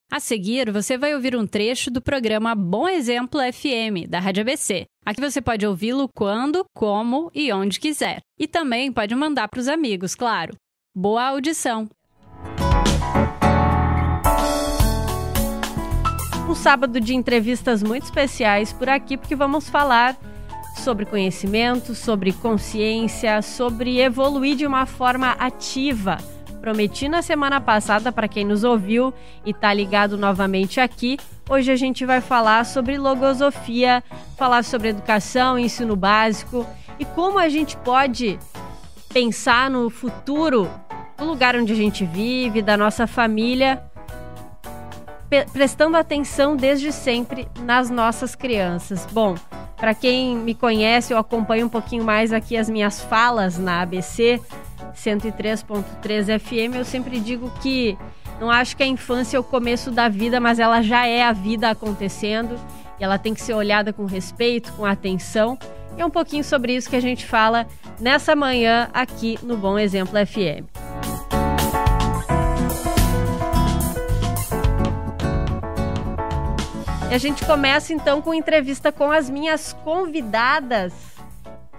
A seguir, você vai ouvir um trecho do programa Bom Exemplo FM, da Rádio ABC. Aqui você pode ouvi-lo quando, como e onde quiser. E também pode mandar para os amigos, claro. Boa audição! Um sábado de entrevistas muito especiais por aqui, porque vamos falar sobre conhecimento, sobre consciência, sobre evoluir de uma forma ativa. Prometi na semana passada, para quem nos ouviu e está ligado novamente aqui, hoje a gente vai falar sobre logosofia, falar sobre educação, ensino básico e como a gente pode pensar no futuro do lugar onde a gente vive, da nossa família, prestando atenção desde sempre nas nossas crianças. Bom, para quem me conhece, eu acompanho um pouquinho mais aqui as minhas falas na ABC 103.3 FM, eu sempre digo que não acho que a infância é o começo da vida, mas ela já é a vida acontecendo e ela tem que ser olhada com respeito, com atenção. E é um pouquinho sobre isso que a gente fala nessa manhã aqui no Bom Exemplo FM. E a gente começa então com entrevista com as minhas convidadas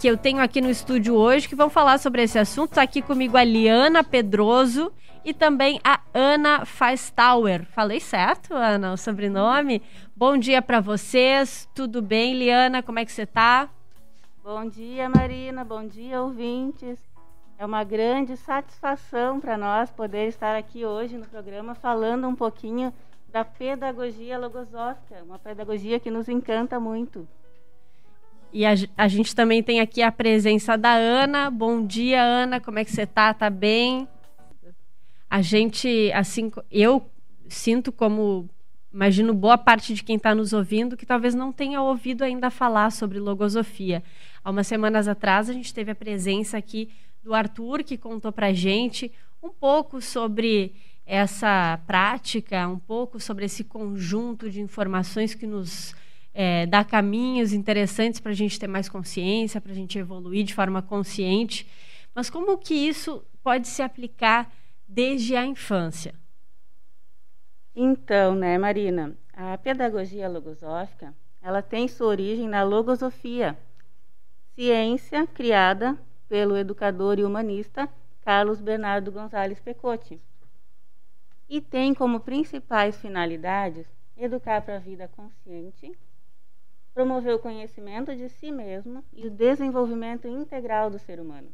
que eu tenho aqui no estúdio hoje, que vão falar sobre esse assunto. Está aqui comigo a Liana Pedroso e também a Ana Feistauer. Falei certo, Ana, o sobrenome? Bom dia para vocês. Tudo bem, Liana? Como é que você está? Bom dia, Marina. Bom dia, ouvintes. É uma grande satisfação para nós poder estar aqui hoje no programa falando um pouquinho da pedagogia logosófica, uma pedagogia que nos encanta muito. E a gente também tem aqui a presença da Ana. Bom dia, Ana, como é que você tá? Tá bem? A gente, assim, eu sinto como, imagino boa parte de quem está nos ouvindo, que talvez não tenha ouvido ainda falar sobre logosofia. Há umas semanas atrás a gente teve a presença aqui do Arthur, que contou pra gente um pouco sobre essa prática, um pouco sobre esse conjunto de informações que nos dá caminhos interessantes para a gente ter mais consciência, para a gente evoluir de forma consciente. Mas como que isso pode se aplicar desde a infância? Então, né, Marina, a pedagogia logosófica, ela tem sua origem na logosofia, ciência criada pelo educador e humanista Carlos Bernardo Gonzalez Pecoti. E tem como principais finalidades educar para a vida consciente, promover o conhecimento de si mesmo e o desenvolvimento integral do ser humano.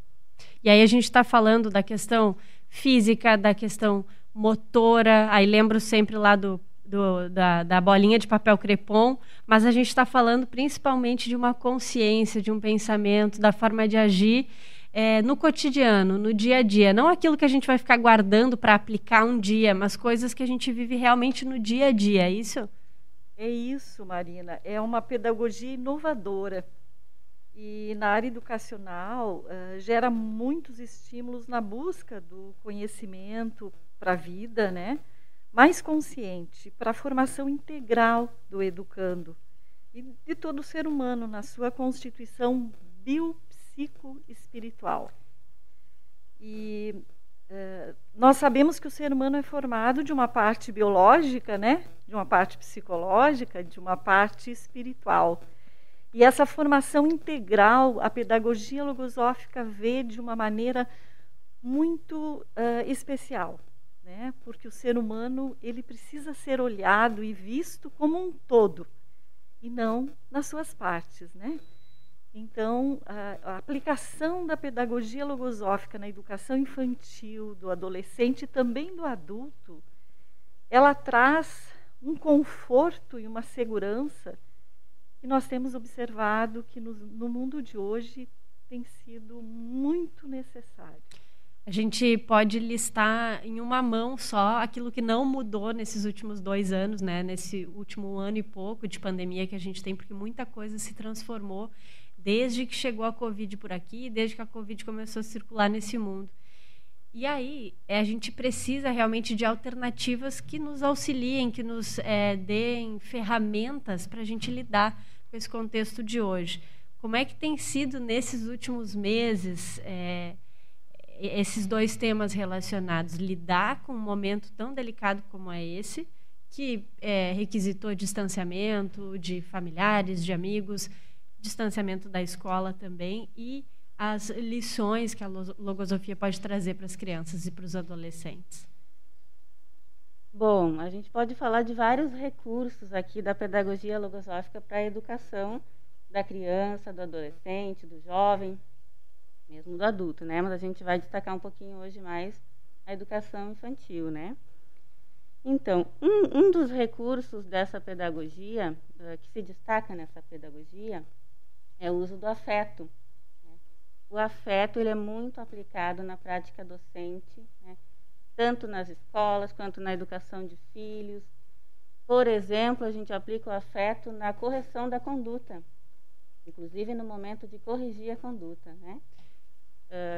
E aí a gente está falando da questão física, da questão motora, aí lembro sempre lá da bolinha de papel crepom, mas a gente está falando principalmente de uma consciência, de um pensamento, da forma de agir no cotidiano, no dia a dia. Não aquilo que a gente vai ficar guardando para aplicar um dia, mas coisas que a gente vive realmente no dia a dia, é isso? É isso, Marina. É uma pedagogia inovadora. E na área educacional gera muitos estímulos na busca do conhecimento para a vida, né? Mais consciente, para a formação integral do educando e de todo ser humano na sua constituição biopsicoespiritual. E nós sabemos que o ser humano é formado de uma parte biológica, né? De uma parte psicológica, de uma parte espiritual. E essa formação integral, a pedagogia logosófica vê de uma maneira muito especial, né? Porque o ser humano ele precisa ser olhado e visto como um todo, e não nas suas partes, né? Então, a aplicação da pedagogia logosófica na educação infantil, do adolescente e também do adulto, ela traz um conforto e uma segurança que nós temos observado que no mundo de hoje tem sido muito necessário. A gente pode listar em uma mão só aquilo que não mudou nesses últimos 2 anos, né? Nesse último ano e pouco de pandemia que a gente tem, porque muita coisa se transformou desde que chegou a Covid por aqui, desde que a Covid começou a circular nesse mundo. E aí, a gente precisa realmente de alternativas que nos auxiliem, que nos deem ferramentas para a gente lidar com esse contexto de hoje. Como é que tem sido, nesses últimos meses, esses 2 temas relacionados? Lidar com um momento tão delicado como é esse, que requisitou distanciamento de familiares, de amigos, distanciamento da escola também, e as lições que a logosofia pode trazer para as crianças e para os adolescentes. Bom, a gente pode falar de vários recursos aqui da pedagogia logosófica para a educação da criança, do adolescente, do jovem, mesmo do adulto, né? Mas a gente vai destacar um pouquinho hoje mais a educação infantil, né? Então, um dos recursos dessa pedagogia, que se destaca nessa pedagogia, é o uso do afeto. Né? O afeto ele é muito aplicado na prática docente, né? Tanto nas escolas quanto na educação de filhos. Por exemplo, a gente aplica o afeto na correção da conduta, inclusive no momento de corrigir a conduta, né?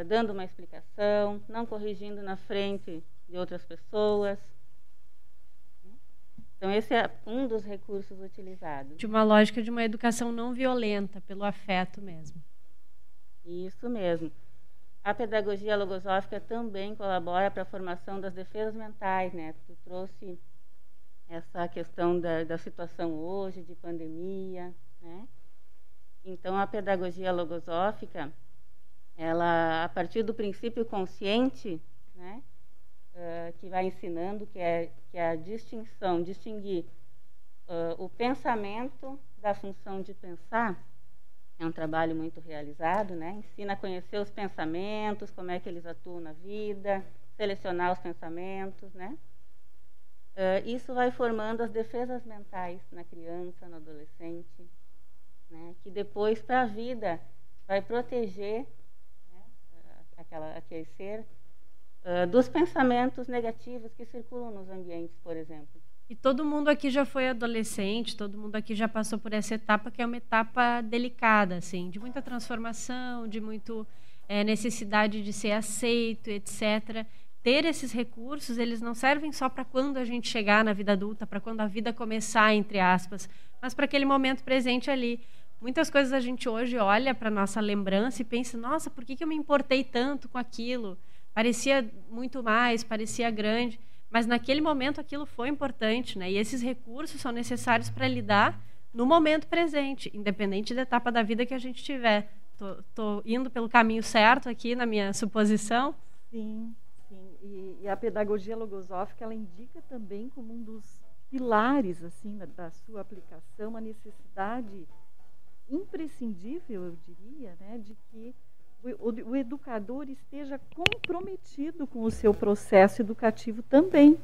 Dando uma explicação, não corrigindo na frente de outras pessoas. Então, esse é um dos recursos utilizados. De uma lógica de uma educação não violenta, pelo afeto mesmo. Isso mesmo. A pedagogia logosófica também colabora para a formação das defesas mentais, né? Tu trouxe essa questão da situação hoje, de pandemia, né? Então, a pedagogia logosófica, ela, a partir do princípio consciente, né? Que vai ensinando, que é a distinção, distinguir o pensamento da função de pensar. É um trabalho muito realizado, né? Ensina a conhecer os pensamentos, como é que eles atuam na vida, selecionar os pensamentos, né? Isso vai formando as defesas mentais na criança, no adolescente, né? Que depois, para a vida, vai proteger, né? Aquele ser dos pensamentos negativos que circulam nos ambientes, por exemplo. E todo mundo aqui já foi adolescente, todo mundo aqui já passou por essa etapa, que é uma etapa delicada, assim, de muita transformação, de muito necessidade de ser aceito, etc. Ter esses recursos, eles não servem só para quando a gente chegar na vida adulta, para quando a vida começar, entre aspas, mas para aquele momento presente ali. Muitas coisas a gente hoje olha para a nossa lembrança e pensa, nossa, por que eu me importei tanto com aquilo? Parecia muito mais, parecia grande, mas naquele momento aquilo foi importante, né? E esses recursos são necessários para lidar no momento presente, independente da etapa da vida que a gente tiver. Tô indo pelo caminho certo aqui na minha suposição? Sim, sim. E a pedagogia logosófica, ela indica também como um dos pilares assim da sua aplicação a necessidade imprescindível, eu diria, né, de que o educador esteja comprometido com o seu processo educativo também,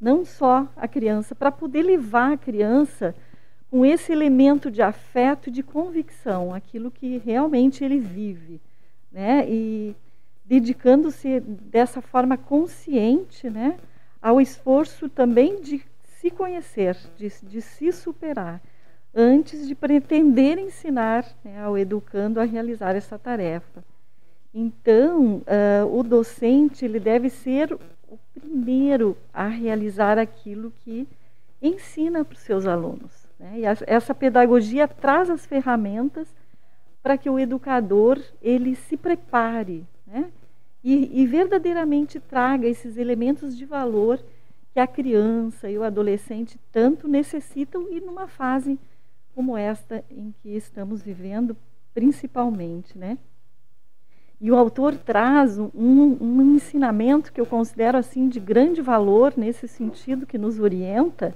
não só a criança, para poder levar a criança com esse elemento de afeto e de convicção, aquilo que realmente ele vive, né? E dedicando-se dessa forma consciente, né, ao esforço também de se conhecer, de se superar, antes de pretender ensinar, né, ao educando a realizar essa tarefa. Então, o docente ele deve ser o primeiro a realizar aquilo que ensina para os seus alunos, né? E essa pedagogia traz as ferramentas para que o educador ele se prepare, né? E verdadeiramente traga esses elementos de valor que a criança e o adolescente tanto necessitam, e numa fase como esta em que estamos vivendo, principalmente, né? E o autor traz um ensinamento que eu considero assim de grande valor nesse sentido, que nos orienta,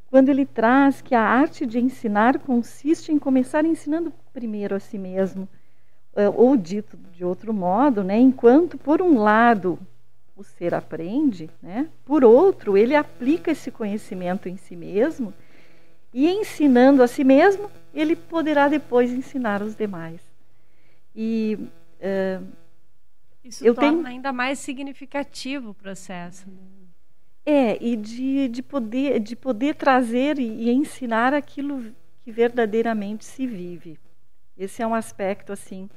quando ele traz que a arte de ensinar consiste em começar ensinando primeiro a si mesmo, ou dito de outro modo, né, enquanto por um lado o ser aprende, né, por outro ele aplica esse conhecimento em si mesmo, e ensinando a si mesmo ele poderá depois ensinar os demais. E isso torna ainda mais significativo o processo, né? E de poder trazer e ensinar aquilo que verdadeiramente se vive. Esse é um aspecto assim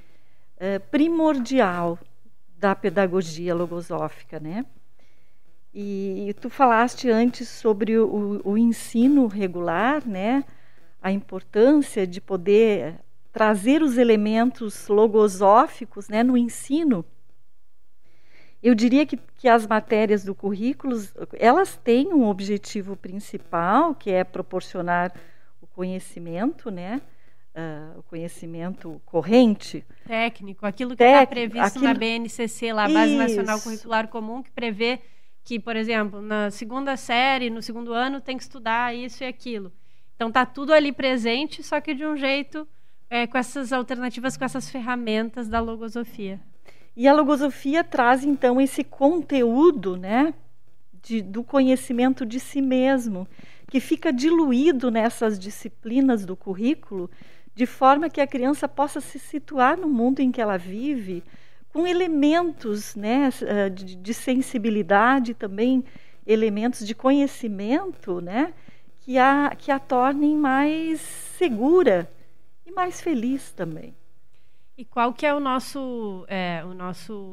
primordial da pedagogia logosófica, né? E tu falaste antes sobre o ensino regular, né? A importância de poder trazer os elementos logosóficos, né, no ensino. Eu diria que as matérias do currículo, elas têm um objetivo principal, que é proporcionar o conhecimento, né? O conhecimento corrente. Técnico, aquilo que está previsto na BNCC, lá, a Base Nacional Curricular Comum, que prevê que, por exemplo, na segunda série, no segundo ano, tem que estudar isso e aquilo. Então, está tudo ali presente, só que de um jeito, com essas alternativas, com essas ferramentas da logosofia. E a logosofia traz, então, esse conteúdo, né, do conhecimento de si mesmo, que fica diluído nessas disciplinas do currículo, de forma que a criança possa se situar no mundo em que ela vive, com elementos, né, de sensibilidade, também elementos de conhecimento, né, que a tornem mais segura e mais feliz também. E qual que é o nosso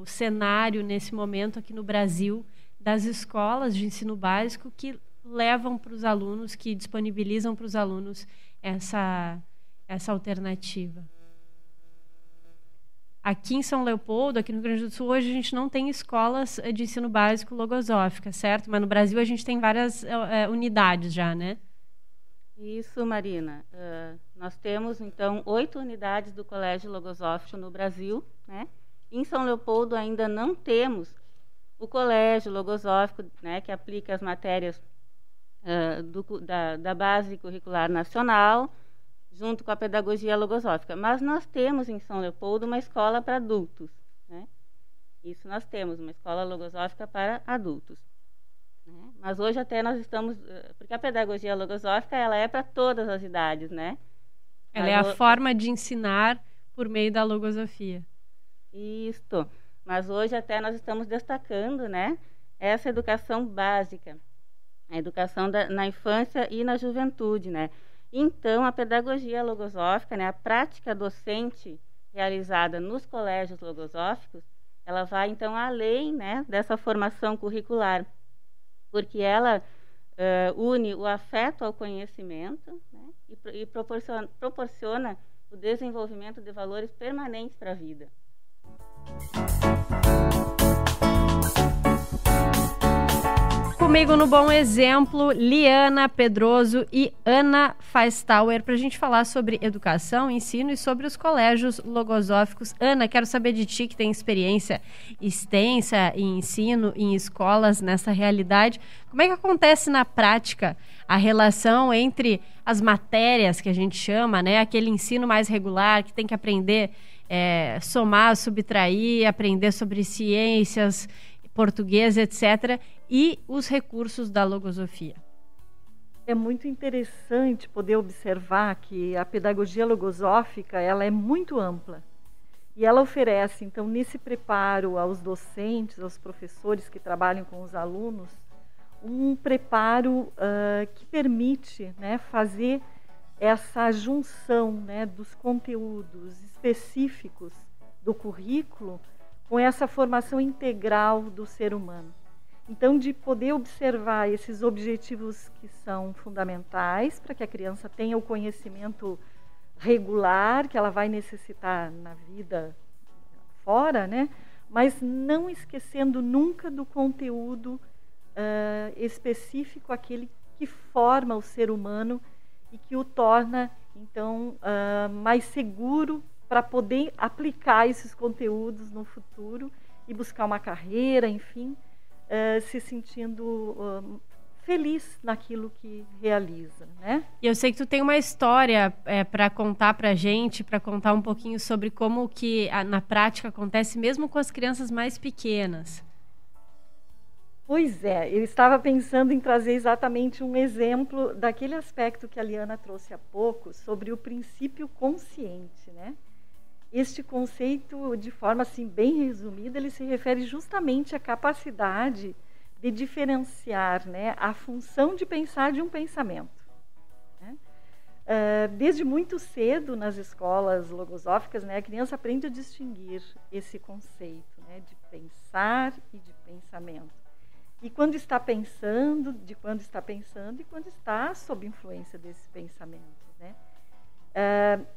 cenário nesse momento aqui no Brasil das escolas de ensino básico que levam para os alunos, que disponibilizam para os alunos essa alternativa? Aqui em São Leopoldo, aqui no Rio Grande do Sul, hoje a gente não tem escolas de ensino básico logosófica, certo? Mas no Brasil a gente tem várias unidades já, né? Isso, Marina. Nós temos, então, 8 unidades do Colégio Logosófico no Brasil, né? Em São Leopoldo ainda não temos o Colégio Logosófico, né, que aplica as matérias da Base Curricular Nacional, junto com a pedagogia logosófica. Mas nós temos em São Leopoldo uma escola para adultos, né? Isso nós temos, uma escola logosófica para adultos. Mas hoje até nós estamos, porque a pedagogia logosófica ela é para todas as idades, né? Ela é a forma de ensinar por meio da logosofia. Isto. Mas hoje até nós estamos destacando, né, essa educação básica, a educação na infância e na juventude, né? Então, a pedagogia logosófica, né, a prática docente realizada nos colégios logosóficos, ela vai então além, né, dessa formação curricular, porque ela une o afeto ao conhecimento, né, e proporciona o desenvolvimento de valores permanentes para a vida. Comigo no Bom Exemplo, Liana Pedroso e Ana Feistauer, para a gente falar sobre educação, ensino e sobre os colégios logosóficos. Ana, quero saber de ti, que tem experiência extensa em ensino, em escolas, nessa realidade. Como é que acontece na prática a relação entre as matérias que a gente chama, né, aquele ensino mais regular, que tem que aprender somar, subtrair, aprender sobre ciências, português, etc., e os recursos da logosofia? É muito interessante poder observar que a pedagogia logosófica ela é muito ampla e ela oferece, então, nesse preparo aos docentes, aos professores que trabalham com os alunos, um preparo que permite, né, fazer essa junção, né, dos conteúdos específicos do currículo com essa formação integral do ser humano. Então, de poder observar esses objetivos que são fundamentais para que a criança tenha o conhecimento regular que ela vai necessitar na vida fora, né? Mas não esquecendo nunca do conteúdo específico, aquele que forma o ser humano e que o torna, então, mais seguro para poder aplicar esses conteúdos no futuro e buscar uma carreira, enfim, se sentindo feliz naquilo que realiza, né? E eu sei que tu tem uma história para contar para a gente, para contar um pouquinho sobre como que na prática acontece mesmo com as crianças mais pequenas. Pois é, eu estava pensando em trazer exatamente um exemplo daquele aspecto que a Liana trouxe há pouco, sobre o princípio consciente, né? Este conceito, de forma assim bem resumida, ele se refere justamente à capacidade de diferenciar, né, a função de pensar de um pensamento, né? Desde muito cedo nas escolas logosóficas, né, a criança aprende a distinguir esse conceito, né, de pensar e de pensamento. E quando está pensando, de quando está pensando e quando está sob influência desses pensamentos, né?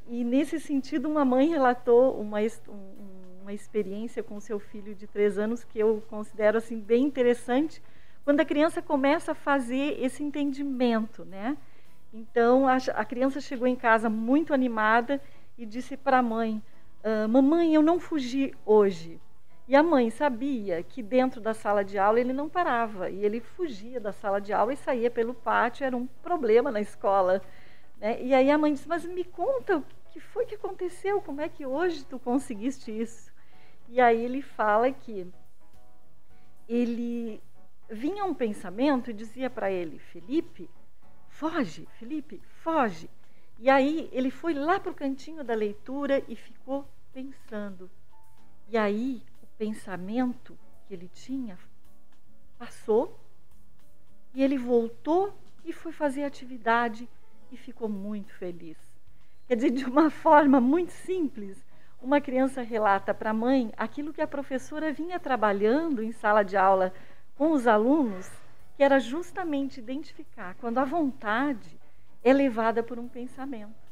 E nesse sentido, uma mãe relatou um uma experiência com o seu filho de 3 anos que eu considero assim bem interessante, quando a criança começa a fazer esse entendimento, né? Então, a criança chegou em casa muito animada e disse para a mãe: mamãe, eu não fugi hoje. E a mãe sabia que dentro da sala de aula ele não parava, e ele fugia da sala de aula e saía pelo pátio, era um problema na escola, né? E aí a mãe disse: mas me conta, o que foi que aconteceu? Como é que hoje tu conseguiste isso? E aí ele fala que ele vinha um pensamento e dizia para ele: Felipe, foge, Felipe, foge. E aí ele foi lá para o cantinho da leitura e ficou pensando. E aí o pensamento que ele tinha passou e ele voltou e foi fazer atividade e ficou muito feliz. Quer dizer, de uma forma muito simples, uma criança relata para a mãe aquilo que a professora vinha trabalhando em sala de aula com os alunos, que era justamente identificar quando a vontade é levada por um pensamento.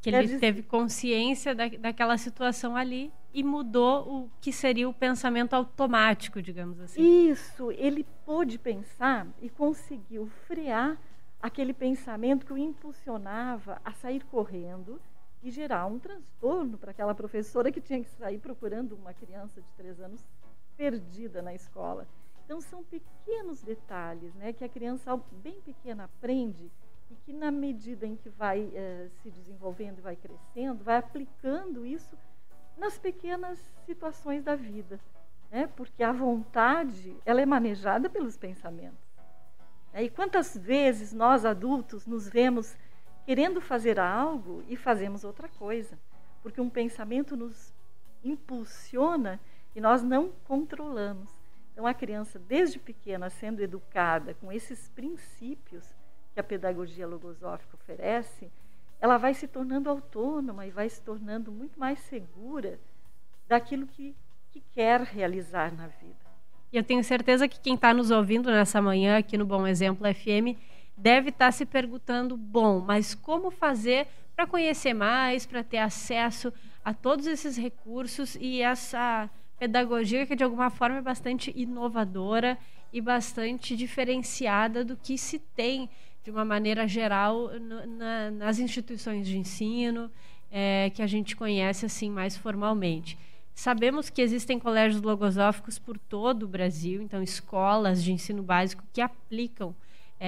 Que ele teve consciência daquela situação ali e mudou o que seria o pensamento automático, digamos assim. Isso, ele pôde pensar e conseguiu frear aquele pensamento que o impulsionava a sair correndo e gerar um transtorno para aquela professora que tinha que sair procurando uma criança de 3 anos perdida na escola. Então, são pequenos detalhes, né, que a criança bem pequena aprende e que, na medida em que vai se desenvolvendo e vai crescendo, vai aplicando isso nas pequenas situações da vida, né? Porque a vontade, ela é manejada pelos pensamentos. E quantas vezes nós, adultos, nos vemos querendo fazer algo e fazemos outra coisa, porque um pensamento nos impulsiona e nós não controlamos. Então, a criança, desde pequena, sendo educada com esses princípios que a pedagogia logosófica oferece, ela vai se tornando autônoma e vai se tornando muito mais segura daquilo que quer realizar na vida. E eu tenho certeza que quem está nos ouvindo nessa manhã aqui no Bom Exemplo FM deve estar se perguntando: bom, mas como fazer para conhecer mais, para ter acesso a todos esses recursos e essa pedagogia que de alguma forma é bastante inovadora e bastante diferenciada do que se tem de uma maneira geral nas instituições de ensino que a gente conhece assim mais formalmente. Sabemos que existem colégios logosóficos por todo o Brasil, então escolas de ensino básico que aplicam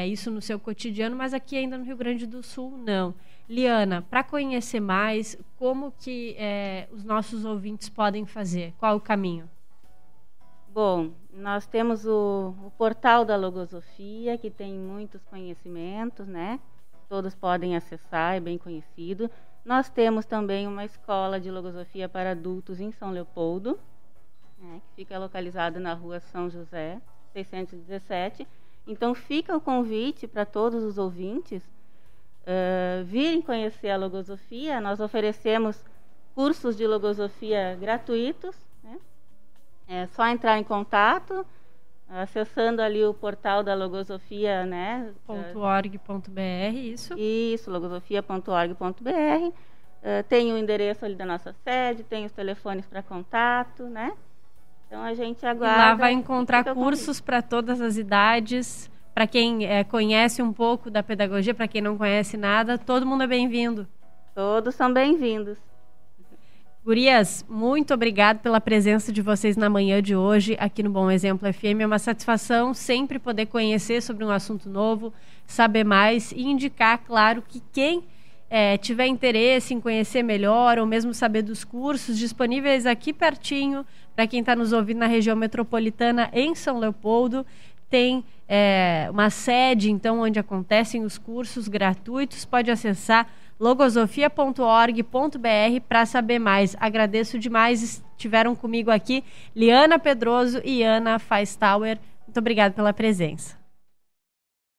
isso no seu cotidiano, mas aqui ainda no Rio Grande do Sul não. Liana, para conhecer mais, como que os nossos ouvintes podem fazer? Qual o caminho? Bom, nós temos o portal da Logosofia, que tem muitos conhecimentos, né? Todos podem acessar, é bem conhecido. Nós temos também uma escola de logosofia para adultos em São Leopoldo, né, que fica localizada na rua São José, 617. Então, fica o convite para todos os ouvintes virem conhecer a logosofia. Nós oferecemos cursos de logosofia gratuitos, né? É só entrar em contato, acessando ali o portal da logosofia, né? .org.br, isso? Isso, logosofia.org.br. Tem o endereço ali da nossa sede, tem os telefones para contato, né? Então a gente aguarda. E lá vai encontrar cursos para todas as idades, para quem conhece um pouco da pedagogia, para quem não conhece nada, todo mundo é bem-vindo. Todos são bem-vindos. Gurias, muito obrigada pela presença de vocês na manhã de hoje aqui no Bom Exemplo FM. É uma satisfação sempre poder conhecer sobre um assunto novo, saber mais e indicar, claro, que quem tiver interesse em conhecer melhor ou mesmo saber dos cursos disponíveis aqui pertinho, para quem está nos ouvindo na região metropolitana em São Leopoldo, tem uma sede, então, onde acontecem os cursos gratuitos. Pode acessar logosofia.org.br para saber mais. Agradeço demais. Estiveram comigo aqui Liana Pedroso e Ana Feistauer. Muito obrigada pela presença.